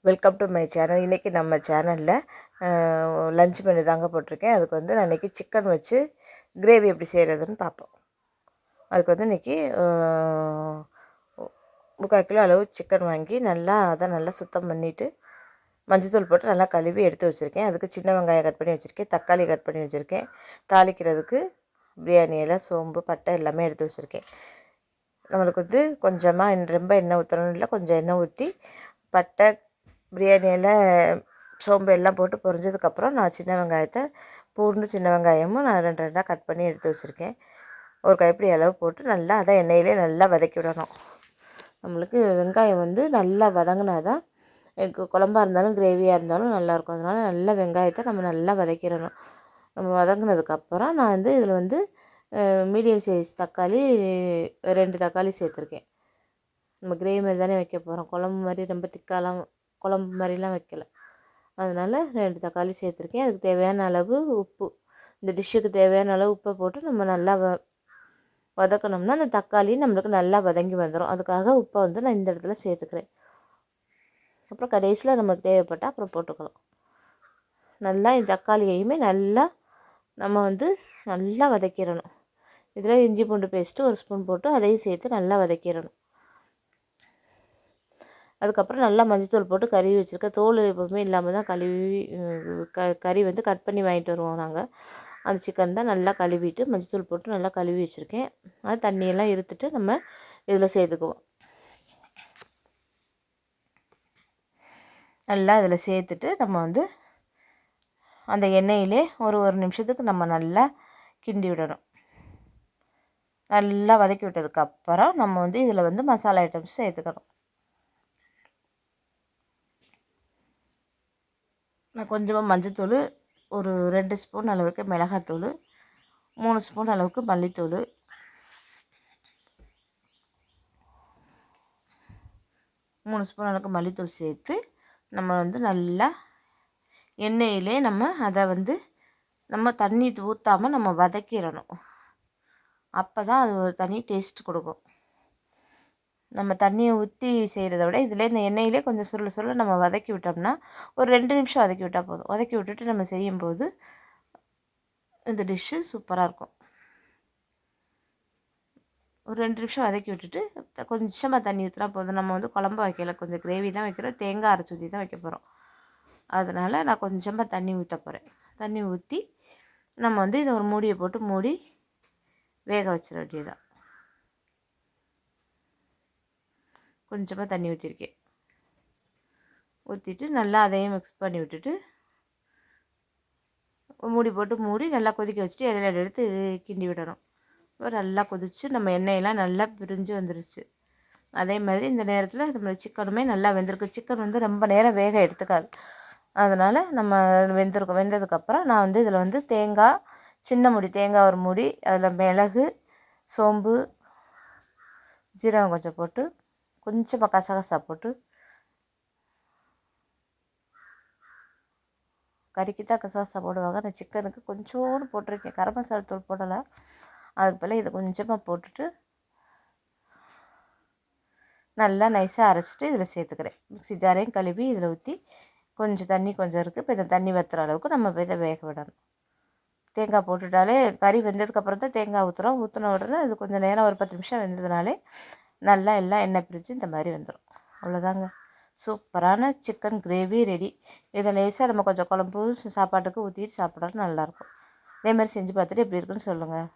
Welcome to my channel. இன்றைக்கி நம்ம சேனலில் லஞ்ச் மெனு தாங்க போட்டிருக்கேன். அதுக்கு வந்து நான் இன்றைக்கி சிக்கன் வச்சு கிரேவி எப்படி செய்கிறதுன்னு பார்ப்போம். அதுக்கு வந்து இன்றைக்கி 3/4 கிலோ அளவு சிக்கன் வாங்கி அதை நல்லா சுத்தம் பண்ணிவிட்டு மஞ்சத்தூள் போட்டு நல்லா கழுவி எடுத்து வச்சுருக்கேன். அதுக்கு சின்ன வெங்காயம் கட் பண்ணி வச்சுருக்கேன், தக்காளி கட் பண்ணி வச்சுருக்கேன், தாளிக்கிறதுக்கு பிரியாணி இலை, சோம்பு, பட்டை எல்லாமே எடுத்து வச்சுருக்கேன். நம்மளுக்கு வந்து கொஞ்சமாக ரொம்ப எண்ணெய் ஊற்றணும் இல்லை, கொஞ்சம் எண்ணெய் ஊற்றி பட்டை, பிரியாணி இலை, சோம்பு எல்லாம் போட்டு பொரிஞ்சதுக்கப்புறம் நான் சின்ன வெங்காயத்தை பூண்டு சின்ன வெங்காயமும் நான் 2 கட் பண்ணி எடுத்து வச்சுருக்கேன். ஒரு கைப்பிடி அளவு போட்டு நல்லா அதை எண்ணெயிலே நல்லா வதக்கி விடணும். நம்மளுக்கு வெங்காயம் வந்து நல்லா வதங்கினா தான் எனக்கு குழம்பாக இருந்தாலும் கிரேவியாக இருந்தாலும் நல்லாயிருக்கும். அதனால் நல்லா வெங்காயத்தை நம்ம நல்லா வதக்கிடணும். நம்ம வதங்கினதுக்கப்புறம் நான் வந்து இதில் வந்து மீடியம் சைஸ் தக்காளி 2 தக்காளி சேர்த்துருக்கேன். நம்ம கிரேவி மாதிரி தானே வைக்க போகிறோம், குழம்பு மாதிரி ரொம்ப திக்காலாம் குழம்பு மாதிரிலாம் வைக்கல. அதனால் 2 தக்காளி சேர்த்துருக்கேன். அதுக்கு தேவையான அளவு உப்பு, இந்த டிஷ்ஷுக்கு தேவையான அளவு உப்பை போட்டு நம்ம நல்லா வதக்கணும்னா அந்த தக்காளி நம்மளுக்கு நல்லா வதங்கி வந்துடும். அதுக்காக உப்பை வந்து நான் இந்த இடத்துல சேர்த்துக்கிறேன். அப்புறம் கடைசியில் நமக்கு தேவைப்பட்டால் அப்புறம் போட்டுக்கலாம். நல்லா இந்த தக்காளியையுமே நல்லா நம்ம வந்து நல்லா வதக்கிடணும். இதில் இஞ்சி பூண்டு பேஸ்ட்டு 1 ஸ்பூன் போட்டு அதையும் சேர்த்து நல்லா வதக்கிடணும். அதுக்கப்புறம் நல்லா மஞ்சத்தூள் போட்டு கழுவி வச்சுருக்கேன். தோல் எப்போவுமே இல்லாமல் தான் கழுவி கறி வந்து கட் பண்ணி வாங்கிட்டு வருவோம் நாங்கள். அந்த சிக்கன் தான் நல்லா கழுவிட்டு மஞ்சத்தூள் போட்டு நல்லா கழுவி வச்சுருக்கேன். அது தண்ணியெல்லாம் இருத்துட்டு நம்ம இதில் சேர்த்துக்குவோம். நல்லா இதில் சேர்த்துட்டு நம்ம வந்து அந்த எண்ணெயிலே ஒரு நிமிஷத்துக்கு நம்ம நல்லா கிண்டி விடணும். நல்லா வதக்கி விட்டதுக்கப்புறம் நம்ம வந்து இதில் வந்து மசாலா ஐட்டம்ஸ் சேர்த்துக்கணும். நான் கொஞ்சமாக மஞ்சத்தூள், ஒரு 2 ஸ்பூன் அளவுக்கு மிளகாத்தூள், 3 ஸ்பூன் அளவுக்கு மல்லித்தூள், 3 ஸ்பூன் அளவுக்கு மல்லித்தூள் சேர்த்து நம்ம வந்து நல்லா எண்ணெயிலே நம்ம அதை வந்து நம்ம தண்ணி ஊற்றாமல் நம்ம வதக்கிடணும். அப்போ தான் அது ஒரு தனி டேஸ்ட் கொடுக்கும். நம்ம தண்ணியை ஊற்றி செய்கிறத விட இதில் இந்த எண்ணெயிலே கொஞ்சம் சுருள நம்ம வதக்கி விட்டோம்னா ஒரு 2 நிமிஷம் வதக்கி விட்டால் போதும். வதக்கி விட்டுட்டு நம்ம செய்யும்போது இந்த டிஷ்ஷு சூப்பராக இருக்கும். ஒரு 2 நிமிஷம் வதக்கி விட்டுட்டு கொஞ்சமாக தண்ணி ஊற்றினா போதும். நம்ம வந்து குழம்பு வைக்கல, கொஞ்சம் கிரேவி தான் வைக்கிறோம், தேங்காய் அரைச்சி ஊற்றி தான் வைக்க போகிறோம். அதனால் நான் கொஞ்சமாக தண்ணி ஊற்ற போகிறேன். தண்ணி ஊற்றி நம்ம வந்து இதை ஒரு மூடியை போட்டு மூடி வேக வச்சிட வேண்டியதான். கொஞ்சமாக தண்ணி ஊற்றிருக்கேன். ஊற்றிட்டு நல்லா அதையும் மிக்ஸ் பண்ணி விட்டுட்டு மூடி போட்டு மூடி நல்லா கொதிக்க வச்சுட்டு இடையில எடுத்து கிண்டி விடணும். நல்லா கொதித்து நம்ம எண்ணெயெல்லாம் நல்லா பிரிஞ்சு வந்துருச்சு. அதே மாதிரி இந்த நேரத்தில் நம்ம சிக்கனுமே நல்லா வெந்திருக்கு. சிக்கன் வந்து ரொம்ப நேரம் வேக எடுத்துக்காது. அதனால் நம்ம வெந்ததுக்கப்புறம் நான் வந்து இதில் வந்து தேங்காய், சின்ன மூடி தேங்காய் ஒரு மூடி, அதில் மிளகு, சோம்பு, ஜீரகம் கொஞ்சம் போட்டு கொஞ்சமாக கசகசா போட்டு, கறிக்கு தான் கசகசா போடுவாங்க, நான் சிக்கனுக்கு கொஞ்சோண்டு போட்டிருக்கேன். கரம் மசாலா தூள் போடலை, அதுக்கு பதிலாக இதை கொஞ்சமாக போட்டுட்டு நல்லா நைஸாக அரைச்சிட்டு இதில் சேர்த்துக்கிறேன். மிக்ஸி ஜாரையும் கழுவி இதில் ஊற்றி கொஞ்சம் தண்ணி கொஞ்சம் இருக்குது. இப்போ இந்த தண்ணி வற்றுற அளவுக்கு நம்ம இதை வேக விடணும். தேங்காய் போட்டுட்டாலே கறி வெந்ததுக்கப்புறம் தான் தேங்காய் ஊற்றுறோம். ஊற்றின உடனே அது கொஞ்சம் நேரம் ஒரு 10 நிமிஷம் வெந்ததுனாலே நல்லா எல்லாம் எண்ணெய் பிரித்து இந்த மாதிரி வந்துடும். அவ்வளோதாங்க, சூப்பரான சிக்கன் கிரேவி ரெடி. இதை லேசாக நம்ம கொஞ்சம் குழம்பு சாப்பாட்டுக்கு ஊற்றிட்டு சாப்பிட்றது நல்லாயிருக்கும். இதேமாதிரி செஞ்சு பார்த்துட்டு எப்படி இருக்குன்னு சொல்லுங்கள்.